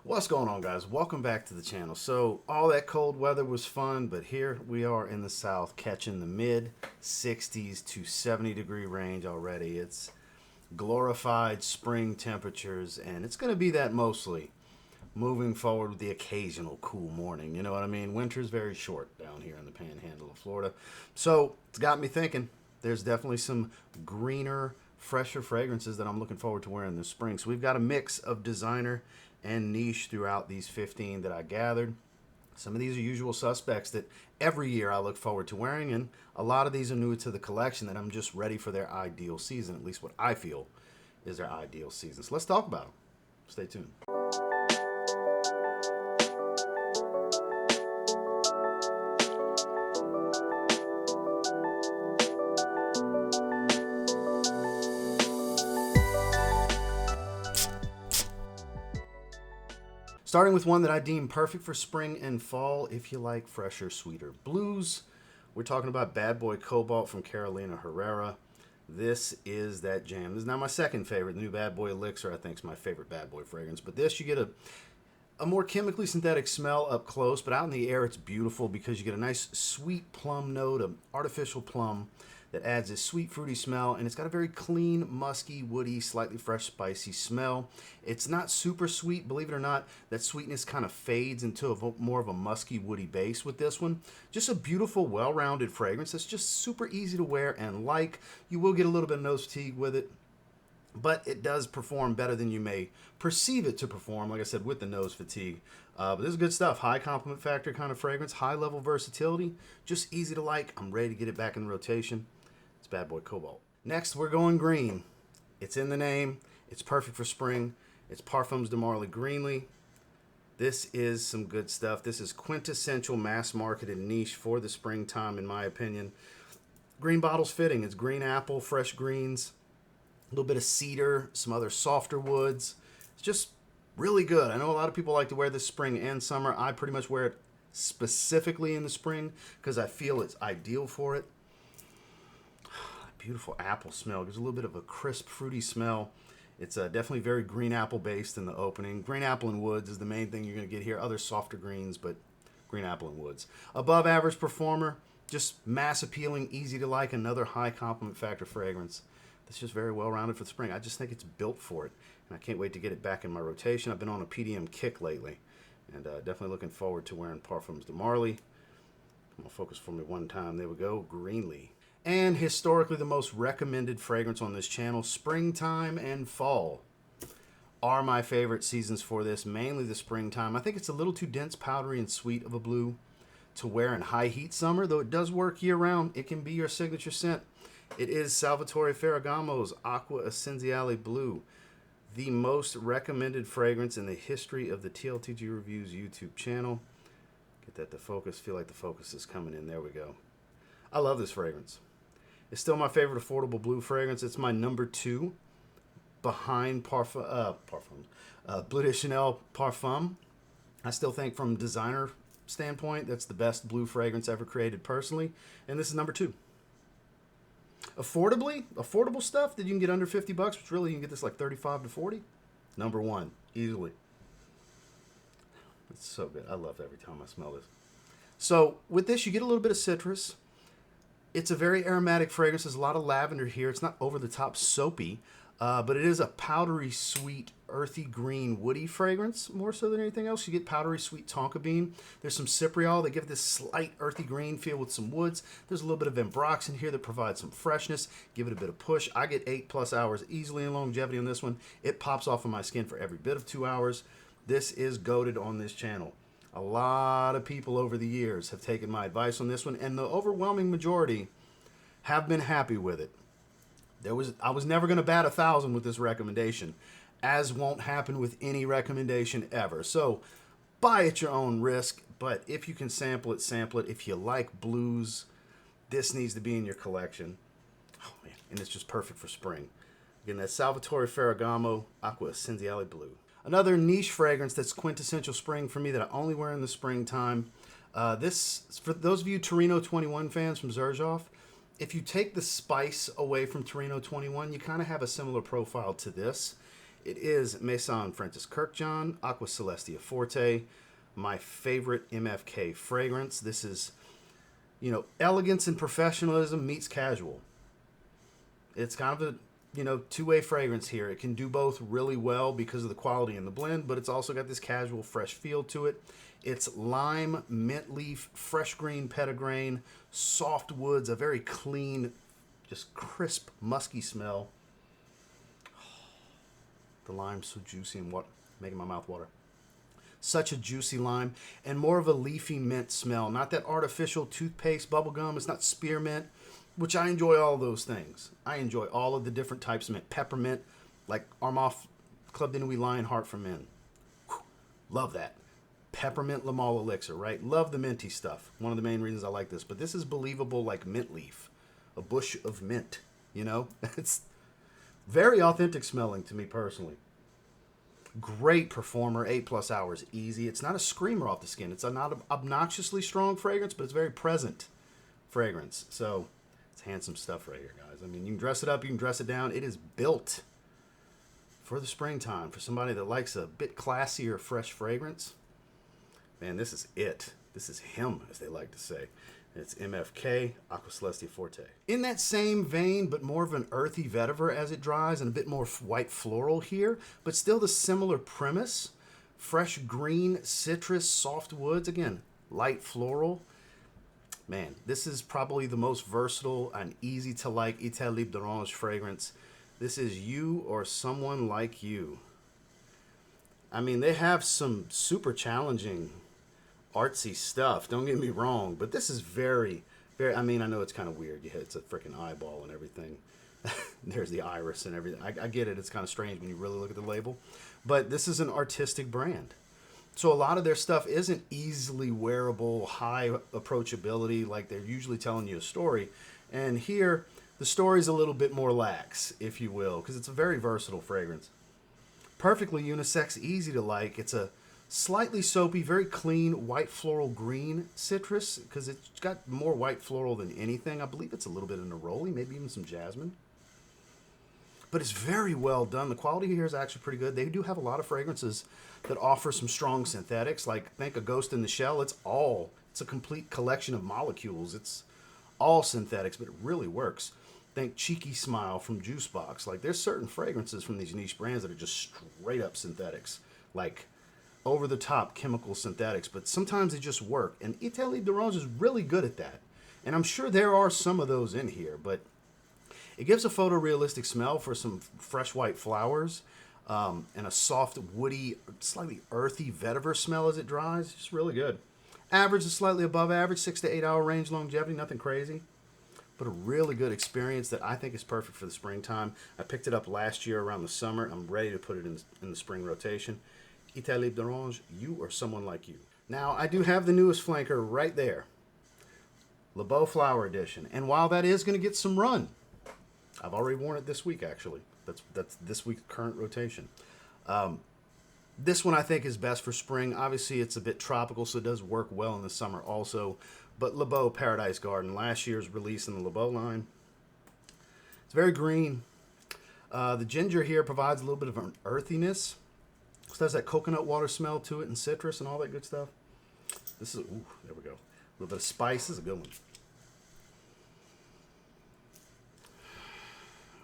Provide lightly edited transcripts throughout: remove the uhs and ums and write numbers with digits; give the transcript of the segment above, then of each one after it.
What's going on, guys? Welcome back to the channel. So all that cold weather was fun, but here we are in the south catching the mid 60s to 70 degree range already. It's glorified spring temperatures, and it's going to be that mostly moving forward with the occasional cool morning. You know what I mean? Winter's very short down here in the panhandle of Florida. So it's got me thinking there's definitely some greener, fresher fragrances that I'm looking forward to wearing this spring. So we've got a mix of designer and niche throughout these 15 that I gathered. Some of these are usual suspects that every year I look forward to wearing, and a lot of these are new to the collection that I'm just ready for their ideal season, at least what I feel is their ideal season. So let's talk about them. Stay tuned. Starting with one that I deem perfect for spring and fall if you like fresher, sweeter blues. We're talking about Bad Boy Cobalt from Carolina Herrera. This is that jam. This is not my second favorite. The new Bad Boy Elixir, I think, is my favorite Bad Boy fragrance. But this, you get a more chemically synthetic smell up close, but out in the air it's beautiful because you get a nice sweet plum note, an artificial plum that adds this sweet fruity smell, and it's got a very clean, musky, woody, slightly fresh, spicy smell. It's not super sweet, believe it or not. That sweetness kind of fades into more of a musky, woody base with this one. Just a beautiful, well-rounded fragrance that's just super easy to wear and like. You will get a little bit of nose fatigue with it, but it does perform better than you may perceive it to perform, like I said, with the nose fatigue. But this is good stuff. High compliment factor kind of fragrance, high level versatility, just easy to like. I'm ready to get it back in the rotation. It's Bad Boy Cobalt. Next, we're going green. It's in the name. It's perfect for spring. It's Parfums de Marly Greenley. This is some good stuff. This is quintessential mass marketed niche for the springtime, in my opinion. Green bottle's fitting. It's green apple, fresh greens, a little bit of cedar, some other softer woods. It's just really good. I know a lot of people like to wear this spring and summer. I pretty much wear it specifically in the spring because I feel it's ideal for it. Beautiful apple smell. Gives a little bit of a crisp, fruity smell. It's definitely very green apple based in the opening. Green apple and woods is the main thing you're going to get here. Other softer greens, but green apple and woods. Above average performer. Just mass appealing, easy to like. Another high compliment factor fragrance that's just very well rounded for the spring. I just think it's built for it, and I can't wait to get it back in my rotation. I've been on a PDM kick lately, and definitely looking forward to wearing Parfums de Marly. Come on, focus for me one time. There we go. Greenley. And historically the most recommended fragrance on this channel, springtime and fall are my favorite seasons for this, mainly the springtime. I think it's a little too dense, powdery, and sweet of a blue to wear in high heat summer, though it does work year round. It can be your signature scent. It is Salvatore Ferragamo's Aqua Essenziale Blue, the most recommended fragrance in the history of the TLTG Reviews YouTube channel. Get that to focus. Feel like the focus is coming in. There we go. I love this fragrance. It's still my favorite affordable blue fragrance. It's my number 2 behind Parfum, Bleu de Chanel Parfum. I still think from designer standpoint, that's the best blue fragrance ever created personally. And this is number 2. Affordable stuff that you can get under 50 bucks, which really you can get this like 35 to 40. Number 1, easily. It's so good. I love it every time I smell this. So with this, you get a little bit of citrus. It's a very aromatic fragrance. There's a lot of lavender here. It's not over-the-top soapy, but it is a powdery, sweet, earthy green, woody fragrance more so than anything else. You get powdery, sweet tonka bean. There's some cypriol that give this slight earthy green feel with some woods. There's a little bit of ambrox in here that provides some freshness. Give it a bit of push. I get 8+ hours easily in longevity on this one. It pops off of my skin for every bit of 2 hours. This is goated on this channel. A lot of people over the years have taken my advice on this one, and the overwhelming majority have been happy with it. I was never going to bat 1,000 with this recommendation, as won't happen with any recommendation ever. So buy at your own risk, but if you can sample it, sample it. If you like blues, this needs to be in your collection. Oh man, and it's just perfect for spring. Again, that's Salvatore Ferragamo Acqua Essenziale Blue. Another niche fragrance that's quintessential spring for me that I only wear in the springtime. This, for those of you Torino 21 fans from Xerjoff, if you take the spice away from Torino 21, you kind of have a similar profile to this. It is Maison Francis Kirkjohn, Aqua Celestia Forte, my favorite MFK fragrance. This is, you know, elegance and professionalism meets casual. It's kind of a, you know, two-way fragrance here. It can do both really well because of the quality in the blend, but it's also got this casual, fresh feel to it. It's lime, mint leaf, fresh green petitgrain, soft woods, a very clean, just crisp, musky smell. The lime's so juicy and making my mouth water. Such a juicy lime and more of a leafy mint smell. Not that artificial toothpaste bubblegum. It's not spearmint, which I enjoy all those things. I enjoy all of the different types of mint. Peppermint, like Armand Club de Nuit Lionheart from Men. Whew, love that. Peppermint Le Male Elixir, right? Love the minty stuff. One of the main reasons I like this. But this is believable like mint leaf. A bush of mint, you know? It's very authentic smelling to me personally. Great performer, 8+ hours, easy. It's not a screamer off the skin. It's not an obnoxiously strong fragrance, but it's very present fragrance. So it's handsome stuff right here, guys. I mean, you can dress it up, you can dress it down. It is built for the springtime, for somebody that likes a bit classier, fresh fragrance. Man, this is it. This is him, as they like to say. It's MFK, Aqua Celestia Forte. In that same vein, but more of an earthy vetiver as it dries and a bit more white floral here, but still the similar premise. Fresh green, citrus, soft woods. Again, light floral. Man, this is probably the most versatile and easy to like Etat Libre d'Orange fragrance. This is you or someone like you. I mean, they have some super challenging artsy stuff, don't get me wrong, but this is very, very, I mean, I know it's kind of weird. It's a freaking eyeball and everything. There's the iris and everything. I get it. It's kind of strange when you really look at the label, but this is an artistic brand. So a lot of their stuff isn't easily wearable, high approachability, like they're usually telling you a story. And here, the story's a little bit more lax, if you will, because it's a very versatile fragrance. Perfectly unisex, easy to like. It's a slightly soapy, very clean, white floral green citrus, because it's got more white floral than anything. I believe it's a little bit of neroli, maybe even some jasmine. But it's very well done. The quality here is actually pretty good. They do have a lot of fragrances that offer some strong synthetics, like think a Ghost in the Shell. It's a complete collection of molecules. It's all synthetics, but it really works. Think Cheeky Smile from Juicebox. Like there's certain fragrances from these niche brands that are just straight up synthetics, like over-the-top chemical synthetics, but sometimes they just work. And Etat Libre d'Orange is really good at that. And I'm sure there are some of those in here, but it gives a photorealistic smell for some fresh white flowers and a soft, woody, slightly earthy vetiver smell as it dries. It's really good. Average is slightly above average, 6 to 8 hour range longevity, nothing crazy. But a really good experience that I think is perfect for the springtime. I picked it up last year around the summer. I'm ready to put it in the spring rotation. Etat Libre d'Orange, you or someone like you. Now, I do have the newest flanker right there. Le Beau Flower Edition. And while that is going to get some run, I've already worn it this week, actually. That's this week's current rotation. This one I think is best for spring. Obviously, it's a bit tropical, so it does work well in the summer also. But Le Beau Paradise Garden, last year's release in the Le Beau line. It's very green. The ginger here provides a little bit of an earthiness. It has that coconut water smell to it and citrus and all that good stuff. This is, ooh, there we go. A little bit of spice. This is a good one.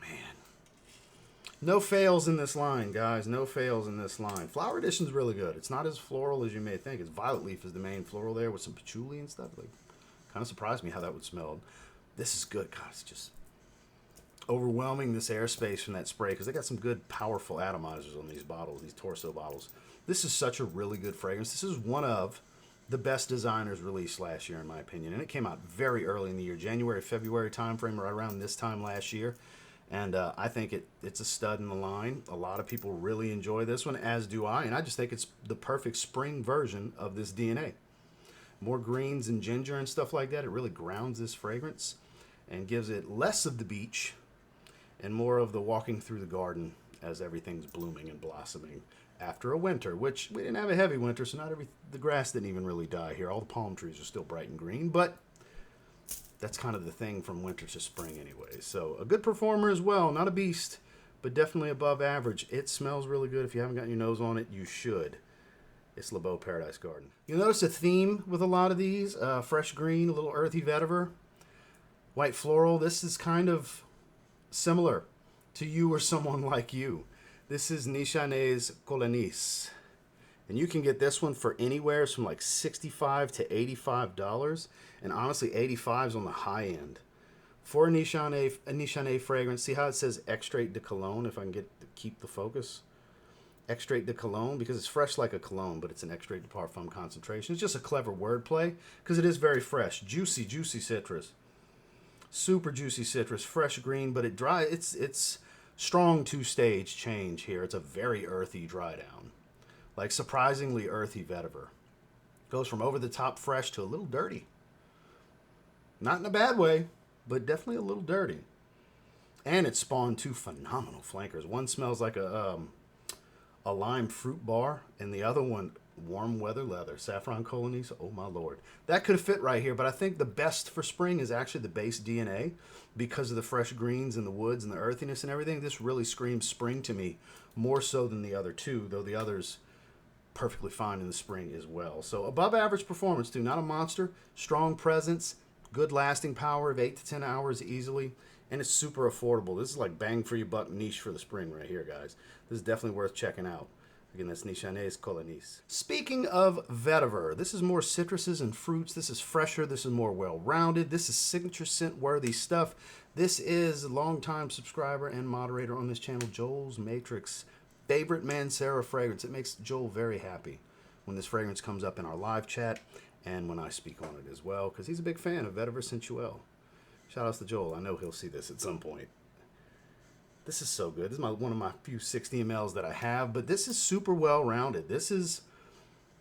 Man. No fails in this line, guys. No fails in this line. Flower Edition's really good. It's not as floral as you may think. It's violet leaf is the main floral there with some patchouli and stuff. Like, kind of surprised me how that would smell. This is good. God, it's just overwhelming, this airspace from that spray, because they got some good powerful atomizers on these bottles, these torso bottles. This is such a really good fragrance. This is one of the best designers released last year in my opinion, and it came out very early in the year, January, February time frame, right around this time last year. And I think it's a stud in the line. A lot of people really enjoy this one, as do I, and I just think it's the perfect spring version of this DNA. More greens and ginger and stuff like that. It really grounds this fragrance and gives it less of the beach and more of the walking through the garden as everything's blooming and blossoming after a winter, which we didn't have a heavy winter, so the grass didn't even really die here. All the palm trees are still bright and green, but that's kind of the thing from winter to spring anyway. So a good performer as well, not a beast, but definitely above average. It smells really good. If you haven't gotten your nose on it, you should. It's Le Beau Paradise Garden. You'll notice a theme with a lot of these. Fresh green, a little earthy vetiver. White floral. This is kind of similar to you or someone like you. This is Nishane Colognise. And you can get this one for anywhere from like $65 to $85. And honestly, $85 is on the high end. For a Nishane fragrance, see how it says Extrait de Cologne, if I can keep the focus? Extrait de Cologne, because it's fresh like a cologne, but it's an Extrait de Parfum concentration. It's just a clever wordplay, because it is very fresh. Juicy, juicy citrus. Super juicy citrus, fresh green, but it's strong two-stage change here. It's a very earthy dry down. Like surprisingly earthy vetiver. Goes from over-the-top fresh to a little dirty. Not in a bad way, but definitely a little dirty. And it spawned two phenomenal flankers. One smells like a lime fruit bar, and the other one, warm weather leather. Saffron Colognise, oh my lord. That could have fit right here, but I think the best for spring is actually the base DNA because of the fresh greens and the woods and the earthiness and everything. This really screams spring to me, more so than the other two, though the others perfectly fine in the spring as well. So above average performance too, not a monster, strong presence, good lasting power of 8 to 10 hours easily, and it's super affordable. This is like bang for your buck niche for the spring right here, guys. This is definitely worth checking out. Again, that's Nishane Colognise. Speaking of vetiver, this is more citruses and fruits. This is fresher. This is more well-rounded. This is signature scent-worthy stuff. This is a longtime subscriber and moderator on this channel, Joel's Matrix favorite Mancera fragrance. It makes Joel very happy when this fragrance comes up in our live chat and when I speak on it as well, because he's a big fan of Vetiver Sensuel. Shout outs to Joel. I know he'll see this at some point. This is so good. This is one of my few 60 mLs that I have, but this is super well-rounded. This is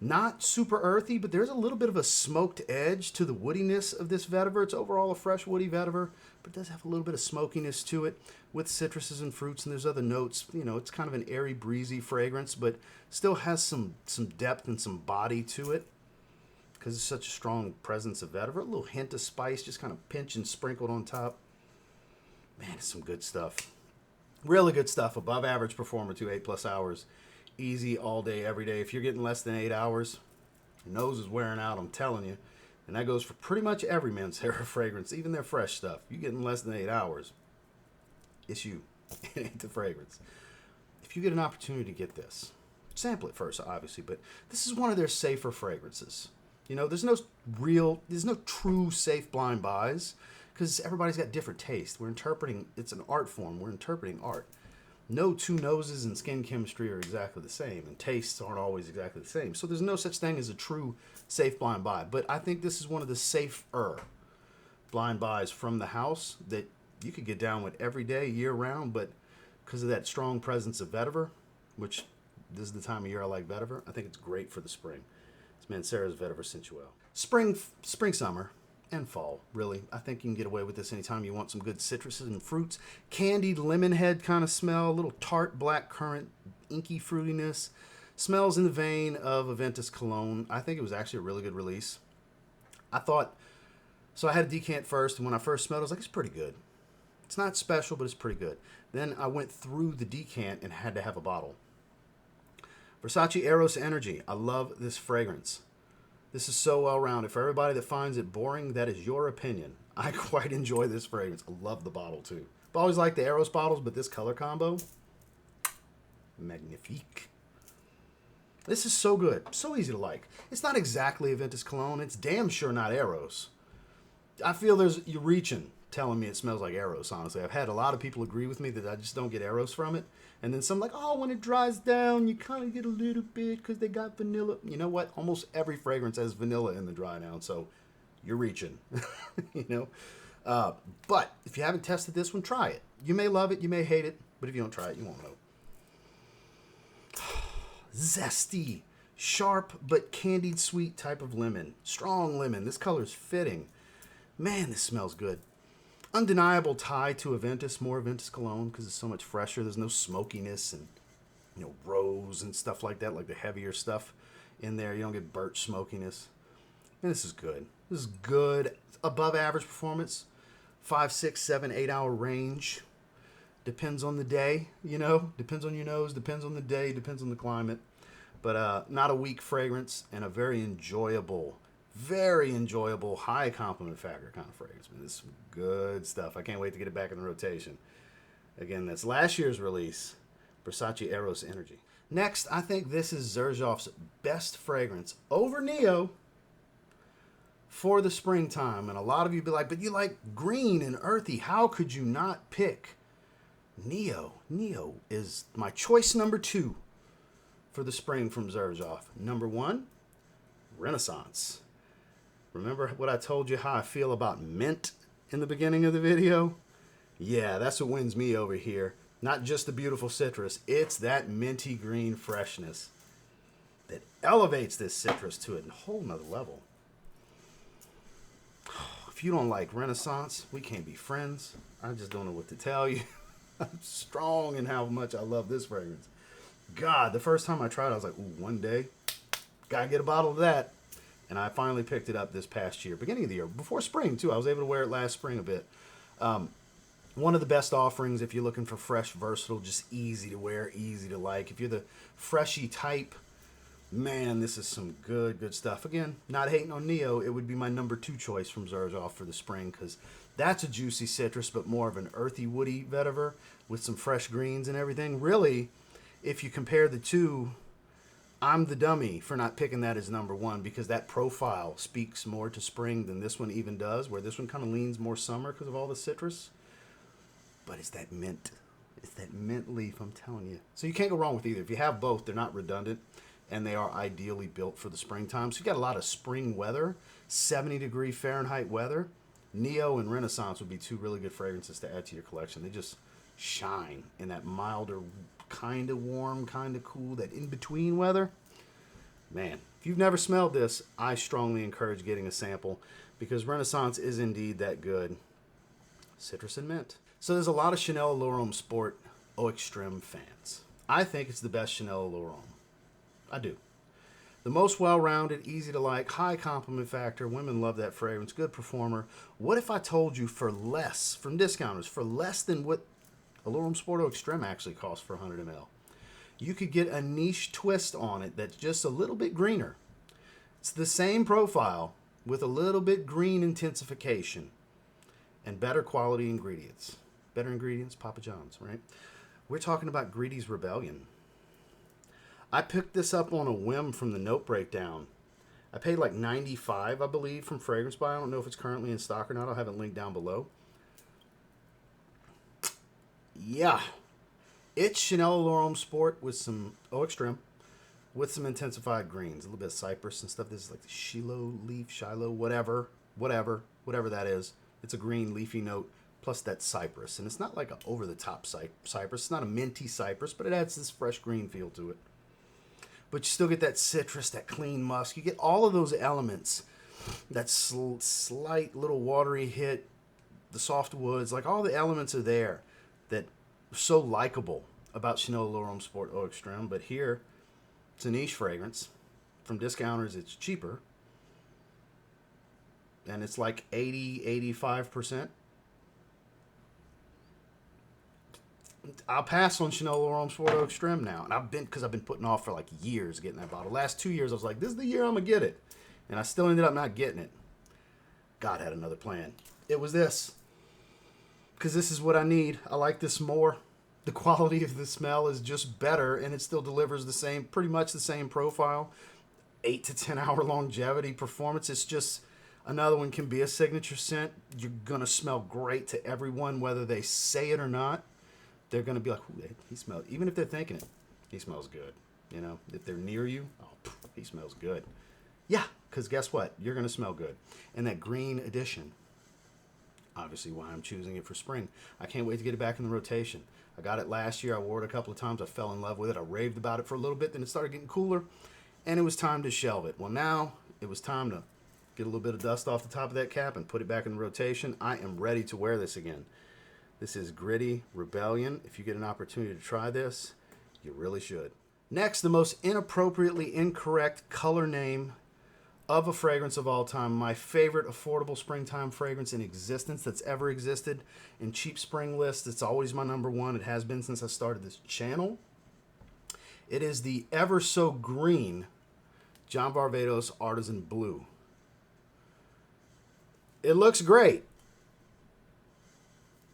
not super earthy, but there's a little bit of a smoked edge to the woodiness of this vetiver. It's overall a fresh woody vetiver, but it does have a little bit of smokiness to it with citruses and fruits, and there's other notes. You know, it's kind of an airy, breezy fragrance, but still has some depth and some body to it because it's such a strong presence of vetiver. A little hint of spice, just kind of pinch and sprinkled on top. Man, it's some good stuff. Really good stuff. Above average performer too, 8+ hours. Easy all day, every day. If you're getting less than 8 hours, your nose is wearing out, I'm telling you. And that goes for pretty much every Mancera fragrance, even their fresh stuff. You're getting less than 8 hours, it's you. It ain't the fragrance. If you get an opportunity to get this, sample it first, obviously, but this is one of their safer fragrances. You know, there's no true safe blind buys because everybody's got different taste. We're interpreting, it's an art form. We're interpreting art. No two noses and skin chemistry are exactly the same, and tastes aren't always exactly the same. So there's no such thing as a true safe blind buy. But I think this is one of the safer blind buys from the house that you could get down with every day, year round. But because of that strong presence of vetiver, which this is the time of year I like vetiver, I think it's great for the spring. It's Mancera's Vetiver Sensuel. Spring, summer, and fall, really. I think you can get away with this anytime you want some good citruses and fruits. Candied lemon head kind of smell, a little tart black currant, inky fruitiness. Smells in the vein of Aventus Cologne. I think it was actually a really good release. I thought, so I had a decant first, and when I first smelled it, I was like, it's pretty good. It's not special, but it's pretty good. Then I went through the decant and had to have a bottle. Versace Eros Energy. I love this fragrance. This is so well-rounded. For everybody that finds it boring, that is your opinion. I quite enjoy this fragrance. I love the bottle, too. I've always liked the Eros bottles, but this color combo, magnifique. This is so good. So easy to like. It's not exactly Aventus Cologne. It's damn sure not Eros. I feel you're reaching, telling me it smells like Eros, honestly. I've had a lot of people agree with me that I just don't get Eros from it. And then some like, oh, when it dries down, you kind of get a little bit because they got vanilla. You know what? Almost every fragrance has vanilla in the dry down, so you're reaching, you know. But if you haven't tested this one, try it. You may love it, you may hate it, but if you don't try it, you won't know. Zesty, sharp but candied sweet type of lemon. Strong lemon. This color is fitting. Man, this smells good. Undeniable tie to Aventus, more Aventus Cologne because it's so much fresher. There's no smokiness and, you know, rose and stuff like that, like the heavier stuff in there. You don't get birch smokiness. And this is good. This is good. Above average performance. 5, 6, 7, 8 hour range. Depends on the day, you know. Depends on your nose, depends on the day, depends on the climate. But not a weak fragrance, and a very enjoyable, high compliment factor kind of fragrance. I mean, this is some good stuff. I can't wait to get it back in the rotation. Again, that's last year's release, Versace Eros Energy. Next, I think this is Xerjoff's best fragrance over Neo for the springtime. And a lot of you be like, but you like green and earthy. How could you not pick Neo? Neo is my choice number 2 for the spring from Xerjoff. Number 1, Renaissance. Remember what I told you how I feel about mint in the beginning of the video? Yeah, that's what wins me over here. Not just the beautiful citrus, it's that minty green freshness that elevates this citrus to a whole nother level. If you don't like Renaissance, we can't be friends. I just don't know what to tell you. I'm strong in how much I love this fragrance. God, the first time I tried it, I was like, ooh, one day, gotta get a bottle of that. And I finally picked it up this past year, beginning of the year, before spring too. I was able to wear it last spring a bit. One of the best offerings if you're looking for fresh, versatile, just easy to wear, easy to like. If you're the freshy type, man, this is some good stuff. Again, not hating on Neo, it would be my number 2 choice from Xerjoff for the spring, because that's a juicy citrus, but more of an earthy, woody vetiver with some fresh greens and everything. Really, if you compare the two, I'm the dummy for not picking that as number 1, because that profile speaks more to spring than this one even does, where this one kind of leans more summer because of all the citrus. But it's that mint. It's that mint leaf, I'm telling you. So you can't go wrong with either. If you have both, they're not redundant, and they are ideally built for the springtime. So you got a lot of spring weather, 70-degree Fahrenheit weather. Neo and Renaissance would be 2 really good fragrances to add to your collection. They just shine in that milder, kind of warm, kind of cool, that in-between weather. Man, if you've never smelled this, I strongly encourage getting a sample, because Renaissance is indeed that good. Citrus and mint. So there's a lot of Chanel L'Homme Sport Eau Extreme fans. I think it's the best Chanel L'Homme. I do. The most well-rounded, easy to like, high compliment factor. Women love that fragrance. Good performer. What if I told you for less, from discounters, for less than what a L'Homme Sport Eau Extreme actually costs for 100 ml? You could get a niche twist on it that's just a little bit greener. It's the same profile with a little bit green intensification and better quality ingredients. Better ingredients, Papa John's, right? We're talking about Gritti Rebellion. I picked this up on a whim from the note breakdown. I paid like $95, I believe, from Fragrance Buy. I don't know if it's currently in stock or not. I'll have it linked down below. Yeah. It's Chanel L'Homme Sport with some Eau Extreme, with some intensified greens. A little bit of cypress and stuff. This is like the Shiloh, whatever that is. It's a green leafy note, plus that cypress. And it's not like an over-the-top cypress. It's not a minty cypress, but it adds this fresh green feel to it. But you still get that citrus, that clean musk. You get all of those elements. That slight little watery hit, the soft woods, like all the elements are there that are so likable about Chanel L'Homme Sport Eau Extreme. But here, it's a niche fragrance. From discounters, it's cheaper. And it's like 85%. I'll pass on Chanel L'Homme Sport Eau Extreme now. And because I've been putting off for like years getting that bottle. Last 2 years, I was like, this is the year I'm going to get it. And I still ended up not getting it. God had another plan. It was this. Because this is what I need. I like this more. The quality of the smell is just better, and it still delivers the same, pretty much the same profile. 8 to 10 hour longevity performance. It's just another one can be a signature scent. You're going to smell great to everyone, whether they say it or not. They're going to be like, ooh, he smells, even if they're thinking it, he smells good. You know, if they're near you, oh, he smells good. Yeah, because guess what? You're going to smell good. And that green addition, obviously why I'm choosing it for spring. I can't wait to get it back in the rotation. I got it last year. I wore it a couple of times. I fell in love with it. I raved about it for a little bit. Then it started getting cooler, and it was time to shelve it. Well, now it was time to get a little bit of dust off the top of that cap and put it back in the rotation. I am ready to wear this again. This is Gritti Rebellion. If you get an opportunity to try this, you really should. Next, the most inappropriately incorrect color name of a fragrance of all time, my favorite affordable springtime fragrance in existence that's ever existed. In cheap spring lists, it's always my number one. It has been since I started this channel. It is the ever so green John Varvatos Artisan Blue. It looks great.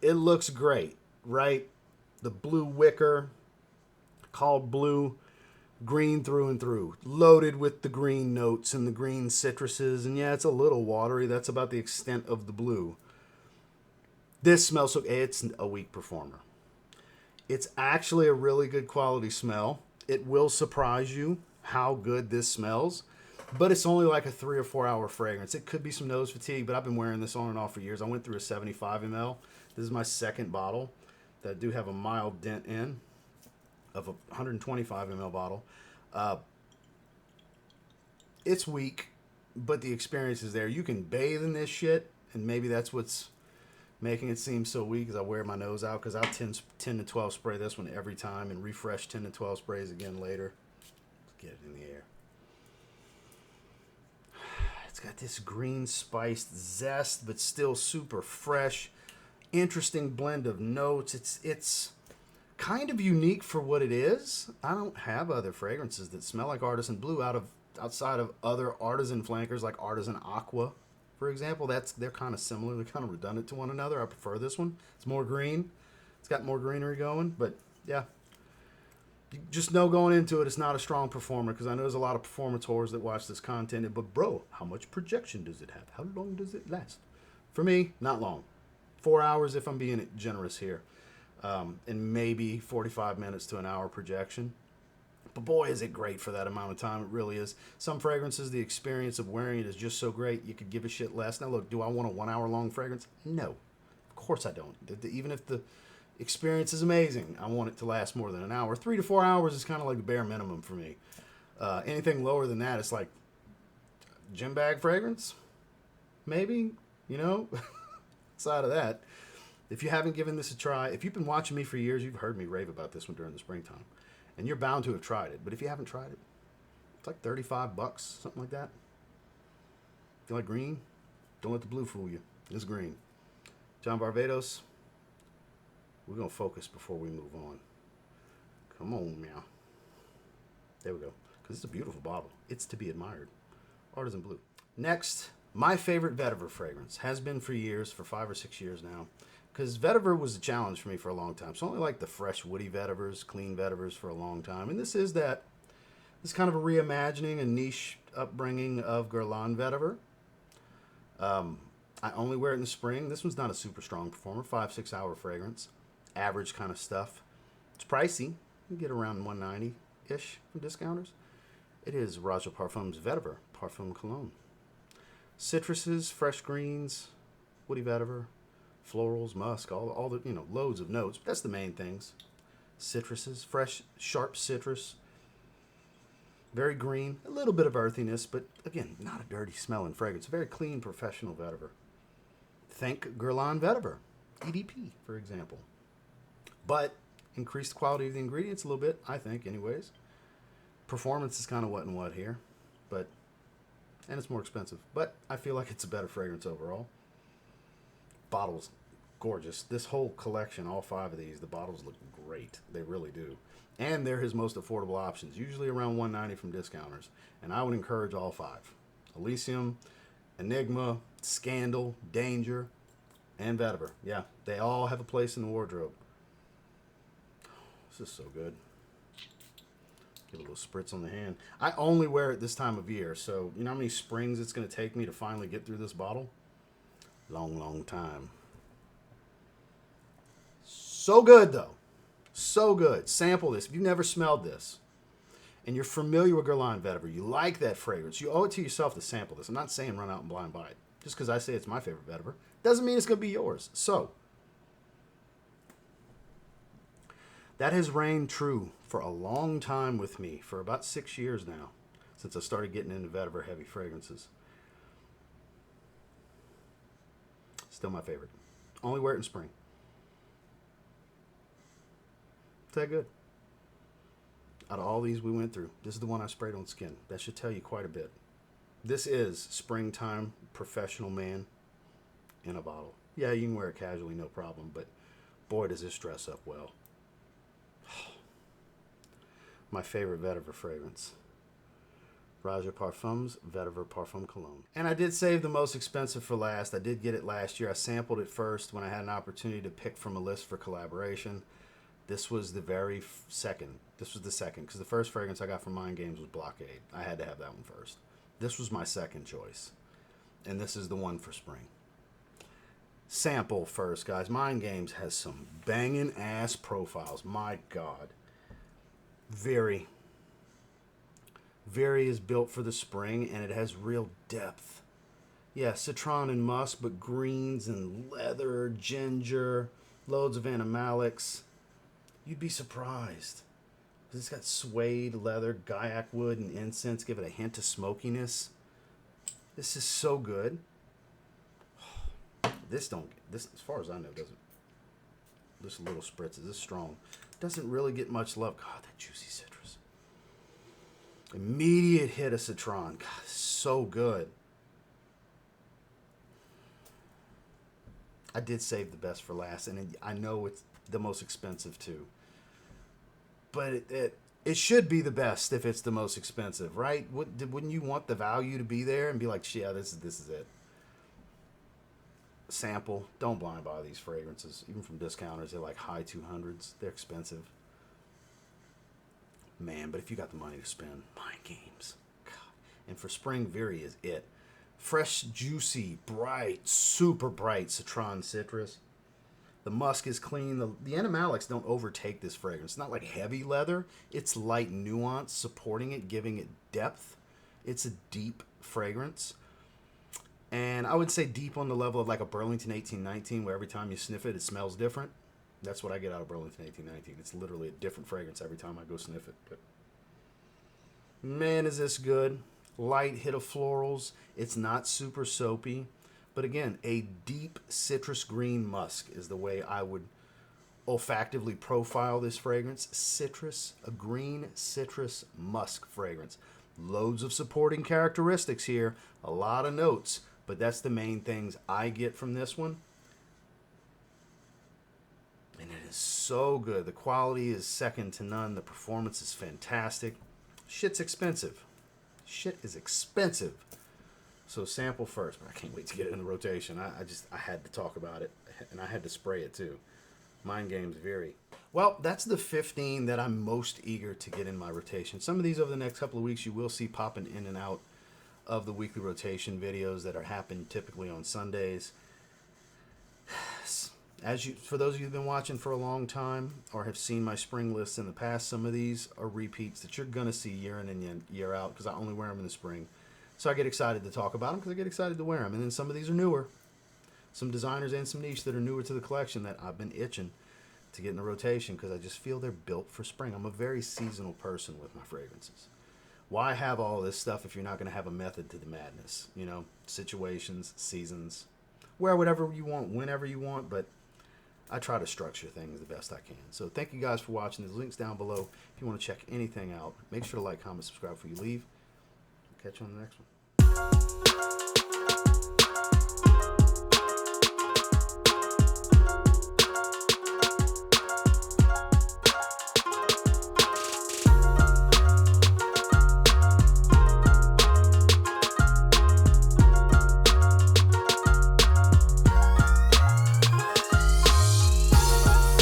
It looks great, right? The blue wicker, called blue, green through and through, loaded with the green notes and the green citruses. And yeah, it's a little watery. That's about the extent of the blue. This smells so, it's a weak performer. It's actually a really good quality smell. It will surprise you how good this smells, but it's only like a 3 or 4 hour fragrance. It could be some nose fatigue, but I've been wearing this on and off for years. I went through a 75 ml. This is my second bottle that I do have a mild dent in of a 125 ml bottle. It's weak, but the experience is there. You can bathe in this shit, and maybe that's what's making it seem so weak, as I wear my nose out, because I'll 10 to 12 spray this one every time and refresh 10 to 12 sprays again later. Let's get it in the air. It's got this green spiced zest, but still super fresh. Interesting blend of notes. It's kind of unique for what it is. I don't have other fragrances that smell like Artisan Blue outside of other Artisan flankers like Artisan Aqua, for example. They're kind of similar. They're kind of redundant to one another. I prefer this one. It's more green. It's got more greenery going, but yeah. You just know going into it, it's not a strong performer, because I know there's a lot of performateurs that watch this content. But bro, how much projection does it have? How long does it last? For me, not long. 4 hours if I'm being generous here. And maybe 45 minutes to an hour projection. But boy, is it great for that amount of time. It really is. Some fragrances, the experience of wearing it is just so great, you could give a shit less. Now look, do I want a 1 hour long fragrance? No. Of course I don't. Even if the experience is amazing, I want it to last more than an hour. 3 to 4 hours is kind of like the bare minimum for me. Anything lower than that, it's like gym bag fragrance, maybe, you know. Outside of that, if you haven't given this a try, if you've been watching me for years, you've heard me rave about this one during the springtime, and you're bound to have tried it. But if you haven't tried it, it's like $35, something like that. If you like green, don't let the blue fool you. It's green. John Varvatos. We're going to focus before we move on. Come on, meow. There we go. Because it's a beautiful bottle. It's to be admired. Artisan Blue. Next, my favorite Vetiver fragrance. Has been for years, for 5 or 6 years now. Because Vetiver was a challenge for me for a long time. So I only like the fresh, woody Vetivers, clean Vetivers for a long time. And this is that. This kind of a reimagining, a niche upbringing of Guerlain Vetiver. I only wear it in the spring. This one's not a super strong performer. 5-6 hour fragrance. Average kind of stuff. It's pricey. You can get around $190-ish from discounters. It is Roja Parfums Vetiver, Parfum Cologne. Citruses, fresh greens, woody vetiver, florals, musk, all the, loads of notes. But that's the main things. Citruses, fresh, sharp citrus. Very green, a little bit of earthiness, but again, not a dirty smelling fragrance. A very clean, professional vetiver. Think Guerlain Vetiver, EDP, for example. But increase the quality of the ingredients a little bit, I think, anyways. Performance is kind of what and what here, and it's more expensive. But I feel like it's a better fragrance overall. Bottles, gorgeous. This whole collection, all 5 of these, the bottles look great. They really do. And they're his most affordable options, usually around $190 from discounters. And I would encourage all 5. Elysium, Enigma, Scandal, Danger, and Vetiver. Yeah, they all have a place in the wardrobe. This is so good. Give a little spritz on the hand. I only wear it this time of year, so you know how many springs it's going to take me to finally get through this bottle? Long, long time. So good, though. So good. Sample this. If you've never smelled this, and you're familiar with Guerlain Vetiver, you like that fragrance, you owe it to yourself to sample this. I'm not saying run out and blind buy it. Just because I say it's my favorite Vetiver doesn't mean it's going to be yours. So, that has reigned true for a long time with me, for about 6 years now, since I started getting into Vetiver heavy fragrances. Still my favorite. Only wear it in spring. It's that good. Out of all these we went through, this is the one I sprayed on skin. That should tell you quite a bit. This is springtime professional man in a bottle. Yeah, you can wear it casually, no problem, but boy, does this dress up well. My favorite Vetiver fragrance. Roja Parfums, Vetiver Parfum Cologne. And I did save the most expensive for last. I did get it last year. I sampled it first when I had an opportunity to pick from a list for collaboration. This was the very second. This was the second, because the first fragrance I got from Mind Games was Blockade. I had to have that one first. This was my second choice. And this is the one for spring. Sample first, guys. Mind Games has some banging ass profiles. My God. Vieri is built for the spring, and it has real depth. Yeah, citron and musk, but greens and leather, ginger, loads of animalics. You'd be surprised. It's got suede, leather, gaiac wood, and incense. Give it a hint of smokiness. This is so good. This, as far as I know, doesn't. This little spritz is this strong. Doesn't really get much love. God, that juicy citrus. Immediate hit of citron. God, so good. I did save the best for last, and I know it's the most expensive too. But it should be the best if it's the most expensive, right? Wouldn't you want the value to be there and be like, yeah, this is it. Sample. Don't blind buy these fragrances, even from discounters. They're like high 200s. They're expensive. Man, but if you got the money to spend, Mind Games. God. And for spring, Vieri is it. Fresh, juicy, bright, super bright citron citrus. The musk is clean. The animalics don't overtake this fragrance. It's not like heavy leather. It's light nuance, supporting it, giving it depth. It's a deep fragrance. And I would say deep on the level of like a Burlington 1819, where every time you sniff it, it smells different. That's what I get out of Burlington 1819. It's literally a different fragrance every time I go sniff it. But man, is this good. Light hit of florals. It's not super soapy. But again, a deep citrus green musk is the way I would olfactively profile this fragrance. Citrus, a green citrus musk fragrance. Loads of supporting characteristics here. A lot of notes. But that's the main things I get from this one. And it is so good. The quality is second to none. The performance is fantastic. Shit's expensive. Shit is expensive. So sample first. But I can't wait to get it in the rotation. I had to talk about it. And I had to spray it too. Mind Games Vieri. Well, that's the 15 that I'm most eager to get in my rotation. Some of these over the next couple of weeks you will see popping in and out of the weekly rotation videos that are happening typically on Sundays. For those of you who've been watching for a long time or have seen my spring lists in the past, some of these are repeats that you're going to see year in and year out because I only wear them in the spring. So I get excited to talk about them because I get excited to wear them. And then some of these are newer. Some designers and some niche that are newer to the collection that I've been itching to get in the rotation because I just feel they're built for spring. I'm a very seasonal person with my fragrances. Why have all this stuff if you're not going to have a method to the madness? You know, situations, seasons, wear whatever you want, whenever you want, but I try to structure things the best I can. So thank you guys for watching. There's links down below if you want to check anything out. Make sure to like, comment, subscribe before you leave. Catch you on the next one.